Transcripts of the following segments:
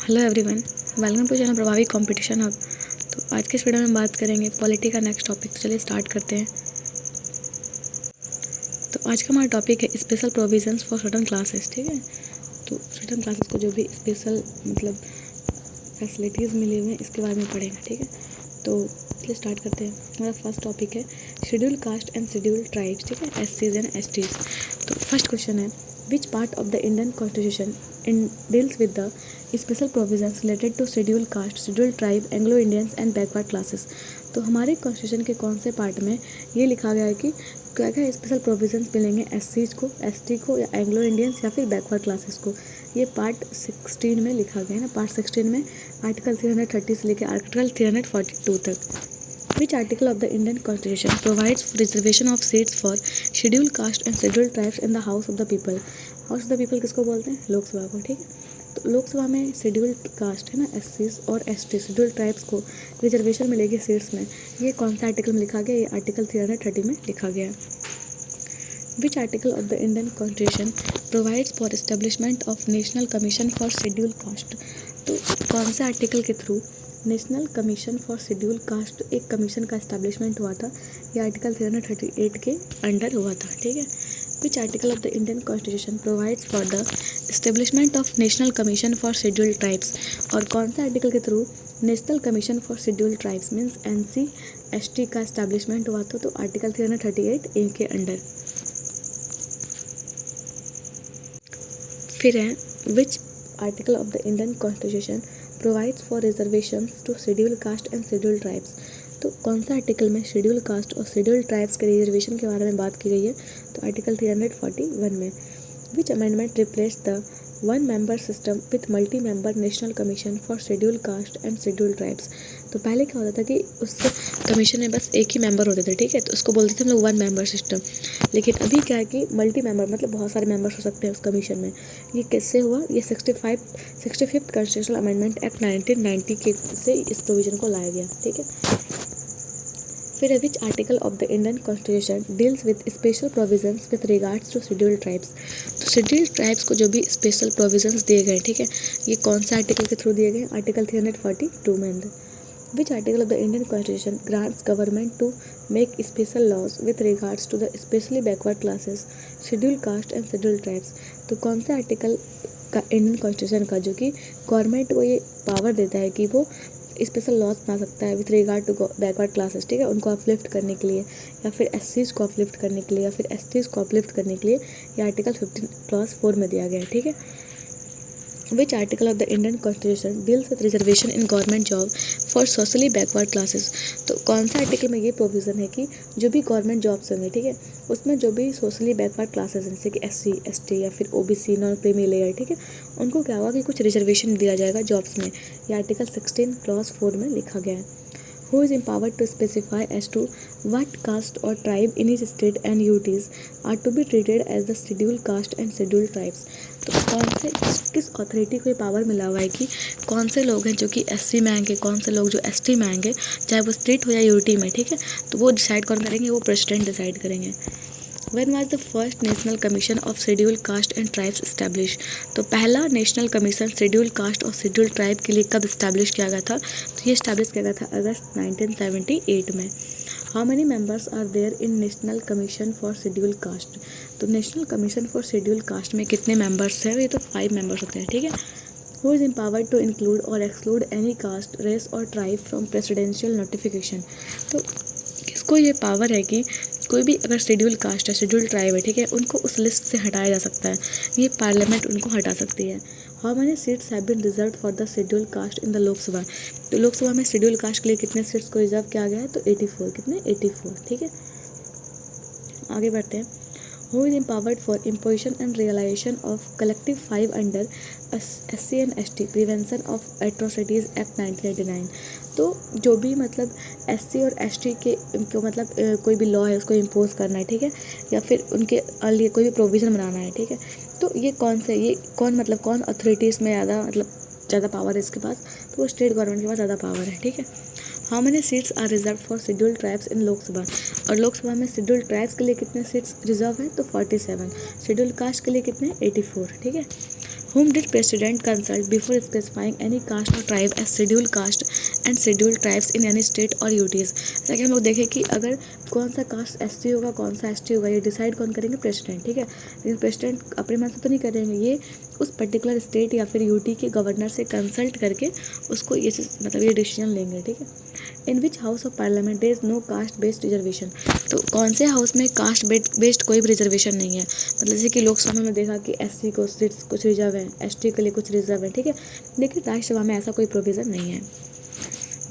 Hello everyone, welcome to channel Prabhavi competition hub. तो आज के इस वीडियो में बात करेंगे पॉलिटी का नेक्स्ट टॉपिक। तो चलिए स्टार्ट करते हैं। तो आज का हमारा टॉपिक है special provisions for certain classes. ठीक है, तो सर्टन क्लासेस को जो भी स्पेशल फैसिलिटीज़ मिली हुई हैं इसके बारे में पढ़ेंगे। ठीक है, तो चलिए स्टार्ट करते हैं। हमारा फर्स्ट टॉपिक है schedule caste and schedule tribes. ठीक है, SCs एंड STs। तो फर्स्ट क्वेश्चन है which part of the Indian constitution deals with the special provisions related to schedule caste, schedule tribe, Anglo Indians and backward classes. तो हमारे constitution के कौन से part में ये लिखा गया है कि क्या क्या स्पेशल प्रोविजंस मिलेंगे SCs को, ST को, या एंग्लो इंडियंस या फिर बैकवर्ड क्लासेस को। ये पार्ट 16 में लिखा गया है ना। पार्ट 16 में आर्टिकल 330 से लेकर आर्टिकल 342 तक। Which article of the Indian Constitution provides for reservation of seats for scheduled caste and scheduled tribes in the House of the People? House of the People किसको बोलते हैं? लोकसभा को। ठीक है, तो लोकसभा में शेड्यूल्ड कास्ट है ना, SCs और ST शेड्यूल्ड ट्राइब्स को रिजर्वेशन मिलेगी सीट्स में। ये कौन सा आर्टिकल में लिखा गया? ये आर्टिकल 330 में लिखा गया। Which article of the Indian Constitution provides for establishment of National Commission for Scheduled Caste? तो कौन से आर्टिकल के through national Commission for Schedule cast एक कमीशन का एस्टेब्लिशमेंट हुआ था? ये आर्टिकल 338 के अंडर हुआ था। ठीक है, which article of the Indian constitution provides for the establishment of national Commission for schedule tribes? और कौन सा आर्टिकल के through national Commission for schedule tribes means NC/ST का एस्टेब्लिशमेंट हुआ था? तो आर्टिकल 338A के अंडर। फिर है which article of the Indian constitution provides for reservations to schedule caste and schedule tribes? तो कौन सा आर्टिकल में शेड्यूल कास्ट और शेड्यूल ट्राइब्स के रिजर्वेशन के बारे में बात की गई है? तो आर्टिकल 341 में। विच amendment replace the one member system with multi member national Commission for Schedule caste and schedule tribes? तो पहले क्या होता था कि उस कमीशन में बस एक ही मेंबर होते थे। ठीक है, तो उसको बोलते थे हम लोग वन मेंबर सिस्टम। लेकिन अभी क्या है कि मल्टी मेंबर मतलब बहुत सारे मेंबर्स हो सकते हैं उस कमीशन में। ये किससे हुआ? ये 65th कॉन्स्टिट्यूशनल अमेंडमेंट एक्ट 1990 के से इस प्रोविजन को लाया गया। ठीक है, फिर which article of the Indian constitution deals with special provisions with regards to scheduled tribes? तो शेड्यूल्ड ट्राइब्स को जो भी स्पेशल प्रोविजंस दिए गए, ठीक है, ये कौन सा आर्टिकल के थ्रू दिए गए? आर्टिकल 342 में अंदर। Which article of the Indian constitution grants government to make special laws with regards to the specially backward classes, scheduled caste and scheduled tribes? तो कौन सा आर्टिकल का इंडियन कॉन्स्टिट्यूशन का जो कि गवर्नमेंट को ये पावर देता है कि वो स्पेशल लॉज बना सकता है with regard to backward classes? ठीक है, उनको अपलिफ्ट करने के लिए, या फिर SCs को अपलिफ्ट करने के लिए, या फिर STs को अपलिफ्ट करने के लिए ये आर्टिकल 15 क्लॉज 4 में दिया गया है। ठीक है, which article of the Indian constitution deals with reservation in government job for socially backward classes? तो कौन सा आर्टिकल में ये प्रोविज़न है कि जो भी गवर्नमेंट जॉब्स होंगे, ठीक है, उसमें जो भी सोशली बैकवर्ड क्लासेस हैं जैसे कि SC, ST या फिर OBC नॉन क्रीमी लेयर, ठीक है, उनको क्या हुआ कि कुछ रिजर्वेशन दिया जाएगा जॉब्स में। ये आर्टिकल 16 क्लॉज 4 में लिखा गया है। Who is empowered to specify as to what caste or tribe in each state and UTs are to be treated as the scheduled caste and scheduled tribes? तो कौन से किस अथॉरिटी को ये पावर मिला हुआ है कि कौन से लोग हैं जो कि SC में आएंगे, कौन से लोग जो ST में आएंगे, चाहे वो स्टेट हो या UT में? ठीक है, तो वो डिसाइड कौन करेंगे? वो प्रेसिडेंट डिसाइड करेंगे। When was the first National Commission of Scheduled Caste and Tribes established? तो पहला नेशनल कमीशन शेड्यूल कास्ट और शेड्यूल ट्राइब के लिए कब इस्टेब्लिश किया गया था? तो ये इस्टेब्लिश किया गया था अगस्त 1978 में। How many members are there in National Commission for Schedule Caste? तो National Commission for Schedule Caste में कितने मेंबर्स हैं? ये तो 5 मेंबर्स होते हैं। ठीक है, who is empowered to include और एक्सक्लूड एनी कास्ट, रेस और ट्राइब फ्रॉम प्रेसिडेंशियल नोटिफिकेशन? तो किसको ये पावर है कि कोई भी अगर शेड्यूल कास्ट है, शेड्यूल ट्राइब है, ठीक है, उनको उस लिस्ट से हटाया जा सकता है? ये पार्लियामेंट उनको हटा सकती है। How many seats have been reserve for the schedule caste in the Lok Sabha? तो लोकसभा में शेड्यूल कास्ट के लिए कितने सीट्स को रिजर्व किया गया है? तो 84। कितने? 84। ठीक है, आगे बढ़ते हैं। Who is empowered for imposition and realization of collective 5 under SC and ST Prevention of Atrocities Act 1989? तो जो भी मतलब SC और ST के मतलब कोई भी लॉ है उसको इम्पोज करना है, ठीक है, या फिर उनके लिए कोई भी प्रोविज़न बनाना है, ठीक है, तो ये कौन से, ये कौन अथॉरिटीज़ में ज़्यादा पावर है इसके पास? तो वो स्टेट गवर्नमेंट के पास ज़्यादा पावर है। ठीक है, how many seats are reserve for schedule tribes in Lok Sabha? और लोकसभा में शेड्यूल ट्राइब्स के लिए कितने सीट्स रिजर्व हैं? तो 47। शेड्यूल कास्ट के लिए कितने? 84। ठीक है, Whom did President consult before specifying any caste or tribe as scheduled caste and scheduled tribes in any state or UTs? जैसा कि हम लोग देखें कि अगर कौन सा कास्ट ST होगा, कौन सा ST होगा, ये डिसाइड कौन करेंगे? प्रेसिडेंट, ठीक है। लेकिन प्रेसिडेंट अपने मन से तो नहीं करेंगे, ये उस पर्टिकुलर स्टेट या फिर UT के गवर्नर से कंसल्ट करके उसको ये मतलब ये डिसीजन लेंगे, ठीक है। In which house of Parliament there is no caste based reservation? तो कौन से हाउस में कास्ट बेस्ड कोई भी रिजर्वेशन नहीं है? मतलब जैसे कि लोकसभा में देखा कि SC को सीट्स कुछ रिजर्व है, ST के लिए कुछ रिजर्व है, ठीक है। लेकिन राज्यसभा में ऐसा कोई प्रोविज़न नहीं है।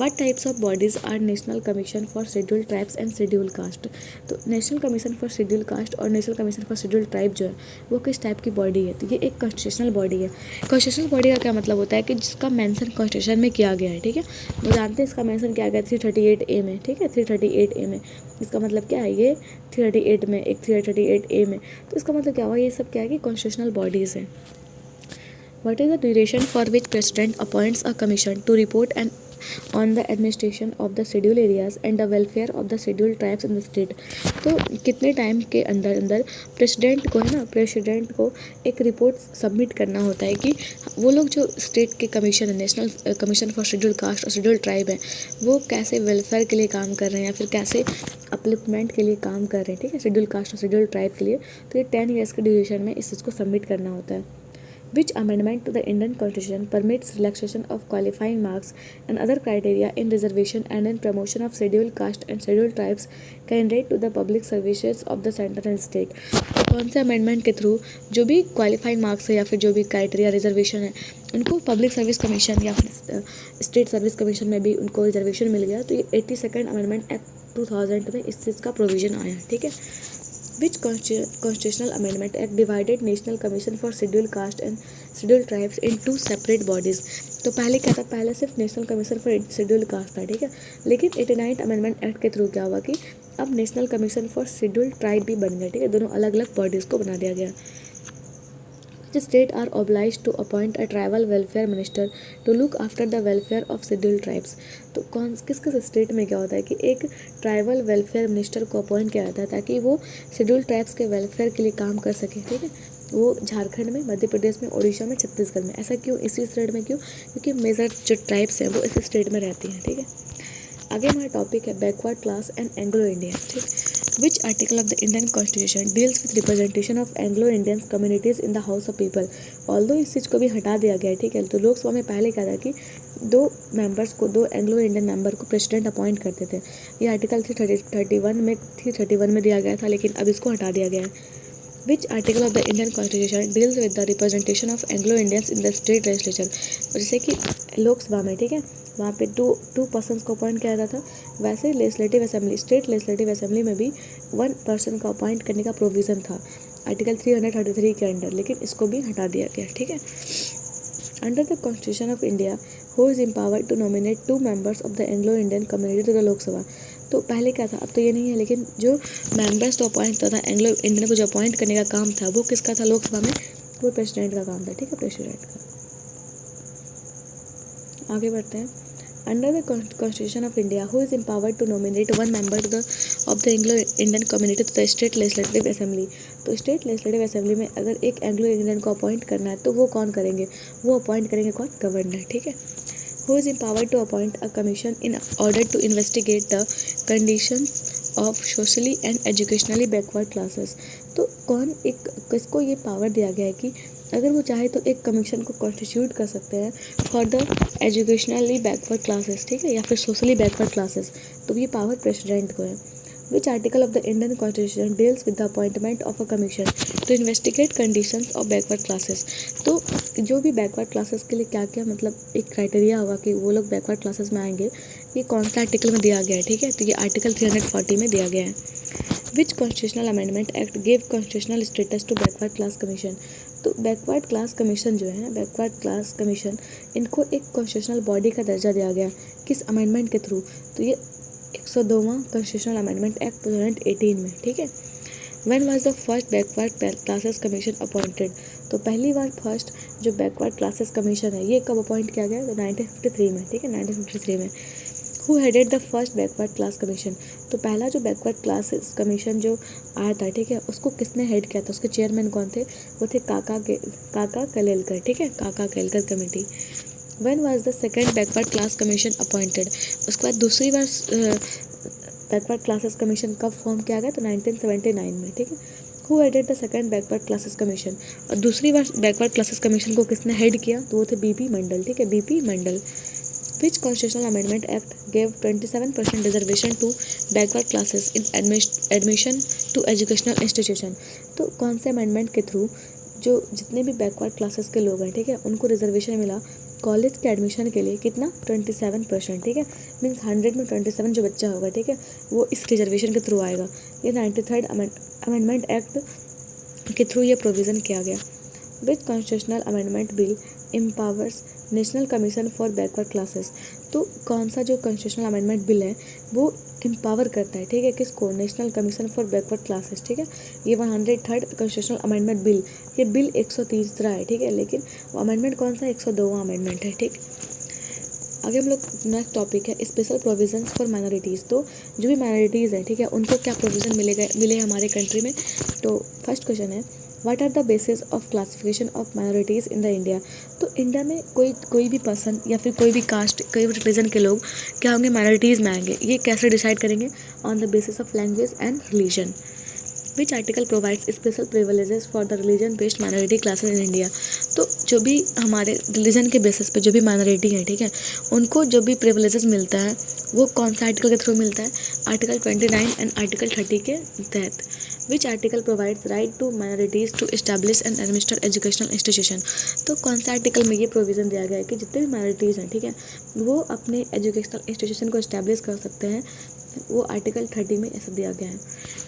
What types of bodies are National Commission for Scheduled Tribes and Schedule Caste? तो National Commission for Schedule cast और National Commission for Schedule Tribe जो है वो किस टाइप की बॉडी है? तो ये एक कॉन्स्टिट्यूशनल बॉडी है। कॉन्स्टिट्यूशनल बॉडी का क्या मतलब होता है कि जिसका मेंशन कॉन्स्टिट्यूशन में किया गया है, ठीक है। वो जानते हैं इसका मेंशन किया गया 338A में, ठीक है, 338A में। इसका मतलब क्या है? ये 338 में, एक 338A में। तो इसका मतलब क्या हुआ? ये सब क्या है कि कॉन्स्टिट्यूशनल बॉडीज़ हैं। What is the duration for which President appoints a commission to report on the administration of the scheduled areas and the welfare of the scheduled tribes in the state? तो कितने time के अंदर अंदर president को है ना, president को एक रिपोर्ट सबमिट करना होता है कि वो लोग जो स्टेट के कमीशन है, national Commission for scheduled caste और शेड्यूल्ड ट्राइब है, वो कैसे वेलफेयर के लिए काम कर रहे हैं या फिर कैसे अपलिफ्टमेंट के लिए काम कर रहे हैं, ठीक है, शेड्यूल्ड कास्ट और शेड्यूल्ड ट्राइब के लिए। तो ये 10 ईयर्स के ड्यूरेशन में इस चीज़ को सबमिट करना होता है। Which amendment to the Indian Constitution permits relaxation of qualifying marks and other criteria in reservation and in promotion of scheduled caste and scheduled tribes candidate to the public services of the center and state? तो कौन से amendment के through जो भी qualifying marks है या फिर जो भी क्राइटेरिया रिजर्वेशन है उनको पब्लिक सर्विस कमीशन या फिर स्टेट सर्विस कमीशन में भी उनको रिजर्वेशन मिल गया? तो ये 82nd अमेंडमेंट एक्ट 2000 में इस चीज़ का प्रोविजन आया, ठीक है। Which constitutional amendment act divided National Commission for Scheduled Caste and Scheduled Tribes in two separate bodies? तो पहले क्या था? पहले सिर्फ national Commission for scheduled caste था, ठीक है। लेकिन 89 अमेंडमेंट एक्ट के थ्रू क्या हुआ कि अब national Commission for scheduled tribe भी बन गया, ठीक है। दोनों अलग अलग बॉडीज़ को बना दिया गया। States are obliged to appoint a tribal welfare minister to look after the welfare of scheduled tribes? तो कौन किस किस स्टेट में क्या होता है कि एक ट्राइबल वेलफेयर मिनिस्टर को अपॉइंट किया जाता है ताकि वो शेड्यूल्ड ट्राइब्स के वेलफेयर के लिए काम कर सके, ठीक है। वो झारखंड में, मध्य प्रदेश में, उड़ीसा में, छत्तीसगढ़ में। ऐसा क्यों? इसी स्टेट में क्यों? क्योंकि मेजर जो ट्राइब्स हैं वो इस स्टेट में रहती हैं, ठीक है। आगे हमारा टॉपिक है backward class and Anglo Indians, ठीक। Which article of the Indian Constitution deals with representation of Anglo-Indian communities in the House of People? Although इस चीज़ को भी हटा दिया गया है, ठीक है। तो लोकसभा में पहले क्या था कि दो एंग्लो इंडियन मेंबर को प्रेसिडेंट अपॉइंट करते थे। ये आर्टिकल 331 में दिया गया था, लेकिन अब इसको हटा दिया गया है। Which article of the Indian Constitution deals with the representation of Anglo-Indians in the state legislature? जैसे कि लोकसभा में, ठीक है, वहाँ पे टू पर्सन्स को अपॉइंट किया जाता था, वैसे legislative assembly, state legislative assembly में भी 1 पर्सन को अपॉइंट करने का प्रोविज़न था आर्टिकल 333 के अंडर, लेकिन इसको भी हटा दिया गया, ठीक है। Under the constitution of India who is empowered to nominate 2 members of the Anglo Indian community to the Lok Sabha? तो पहले क्या था, अब तो ये नहीं है, लेकिन जो मेंबर्स तो अपॉइंट होता था, एंग्लो इंडियन को जो अपॉइंट करने का काम था वो किसका था लोकसभा में? वो प्रेसिडेंट का काम था, ठीक है, प्रेसिडेंट का। आगे बढ़ते हैं। Under the constitution of India who is empowered to nominate 1 member to the of the Anglo Indian community to the state legislative assembly? तो स्टेट लेजिस्लेटिव असेंबली में अगर एक एंग्लो इंडियन को अपॉइंट करना है तो वो कौन करेंगे? वो अपॉइंट करेंगे कौन? गवर्नर, ठीक है। Who is empowered to appoint a commission in order to investigate the conditions of socially and educationally backward classes? तो कौन एक किसको ये पावर दिया गया है कि अगर वो चाहे तो एक कमीशन को कॉन्स्टिट्यूट कर सकते हैं for the educationally backward classes, ठीक है, या फिर सोशली बैकवर्ड क्लासेस? तो ये पावर प्रेसिडेंट को है। Which article of the Indian Constitution deals with the appointment of a commission to investigate conditions of backward classes? तो जो भी बैकवर्ड क्लासेस के लिए क्या क्या मतलब एक क्राइटेरिया होगा कि वो लोग बैकवर्ड क्लासेस में आएंगे, ये कौन सा आर्टिकल में दिया गया है, ठीक है। तो ये आर्टिकल 340 में दिया गया है। Which constitutional amendment act give constitutional status to backward class commission? तो बैकवर्ड क्लास कमीशन जो है, बैकवर्ड क्लास कमीशन, इनको एक कॉन्स्टिट्यूशनल बॉडी का दर्जा दिया गया किस अमेंडमेंट के थ्रू? तो ये 102वां कॉन्स्टिट्यूशनल अमेंडमेंट एक्ट 2018 में, ठीक है। When was the first backward classes commission appointed? तो पहली बार फर्स्ट जो बैकवर्ड क्लासेस कमीशन है ये कब अपॉइंट किया गया? तो 1953 में, ठीक है, 1953 में। Who headed the first backward class commission. तो पहला जो बैकवर्ड क्लासेस कमीशन जो आया था, ठीक है, उसको किसने हेड किया था, उसके चेयरमैन कौन थे, वो थे काका कलेलकर, ठीक है, Kaka Kalelkar committee. When was the second backward class commission appointed. उसके बाद दूसरी बार बैकवर्ड क्लासेस कमीशन कब फॉर्म किया गया, तो 1979 में, ठीक है। Who headed the second backward classes commission. और दूसरी बार बैकवर्ड क्लासेस कमीशन को किसने हेड किया, तो वो थे बीपी मंडल, ठीक है, BP Mandal. Which constitutional amendment act gave 27% reservation to backward classes in admission to educational institution। तो कौन से अमेंडमेंट के थ्रू जो जितने भी बैकवर्ड क्लासेस के लोग हैं, ठीक है, उनको रिजर्वेशन मिला कॉलेज के एडमिशन के लिए, कितना, 27%, ठीक है, मीन्स 100 में 27 जो बच्चा होगा, ठीक है, वो इस रिजर्वेशन के थ्रू आएगा। ये 93rd अमेंडमेंट एक्ट के थ्रू ये प्रोविज़न किया गया। Which constitutional amendment bill empowers National Commission for Backward classes. तो कौन सा जो कॉन्स्टिट्यूशनल अमेंडमेंट बिल है वो एम्पावर करता है, ठीक है, किसको, national Commission for Backward classes, ठीक है। ये 103rd कॉन्स्टिट्यूशनल अमेंडमेंट बिल, ये बिल 130 है, ठीक है, लेकिन वो अमेंडमेंट कौन सा, 102वां अमेंडमेंट है, ठीक। आगे हम लोग नेक्स्ट टॉपिक है स्पेशल प्रोविजंस फॉर माइनॉरिटीज़। तो जो भी माइनॉरिटीज़ हैं, ठीक है, उनको क्या प्रोविज़न मिले हमारे कंट्री में। तो फर्स्ट क्वेश्चन है what are the basis of classification of minorities in the India. तो इंडिया में कोई भी पर्सन या फिर कोई भी कास्ट, कोई भी रिलीजन के लोग क्या होंगे, माइनॉरिटीज़ में आएंगे। ये कैसे डिसाइड करेंगे, on the basis of language and religion. Which article provides special privileges for the religion based minority classes in India. तो जो भी हमारे रिलीजन के बेसिस पे जो भी माइनॉरिटी है, ठीक है, उनको जो भी प्रिविलेजेस मिलता है वो कौन सा आर्टिकल के थ्रू मिलता है, आर्टिकल 29 एंड आर्टिकल 30 के तहत। Which article provides right to minorities to establish and administer educational institution. तो कौन सा आर्टिकल में ये प्रोविज़न दिया गया है कि जितने भी माइनॉरिटीज़ हैं, ठीक है, वो अपने एजुकेशनल इंस्टीट्यूशन को एस्टैब्लिश कर सकते हैं, वो आर्टिकल 30 में ऐसा दिया गया है।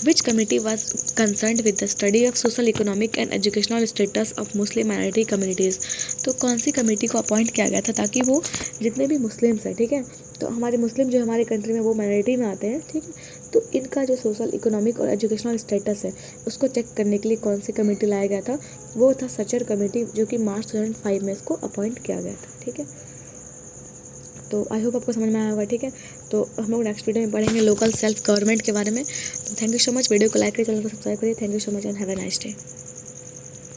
विच committee was concern with the study of social economic and educational status of Muslim minority communities. तो कौन सी कमेटी को अपॉइंट किया गया था ताकि वो जितने भी मुस्लिम्स हैं, ठीक है, तो हमारे मुस्लिम जो हमारे कंट्री में वो माइनॉरिटी में आते हैं, ठीक है, तो इनका जो सोशल इकोनॉमिक और एजुकेशनल स्टेटस है उसको चेक करने के लिए कौन सी कमेटी लाया गया था, वो था सचर कमेटी, जो कि मार्च 2005 में इसको अपॉइंट किया गया था, ठीक है। तो आई होप आपको समझ में आया होगा, ठीक है। तो हम लोग नेक्स्ट वीडियो में पढ़ेंगे लोकल सेल्फ गवर्नमेंट के बारे में। तो thank you so much, video को लाइक करिए, चैनल को सब्सक्राइब करिए। Thank you so much and have a nice day.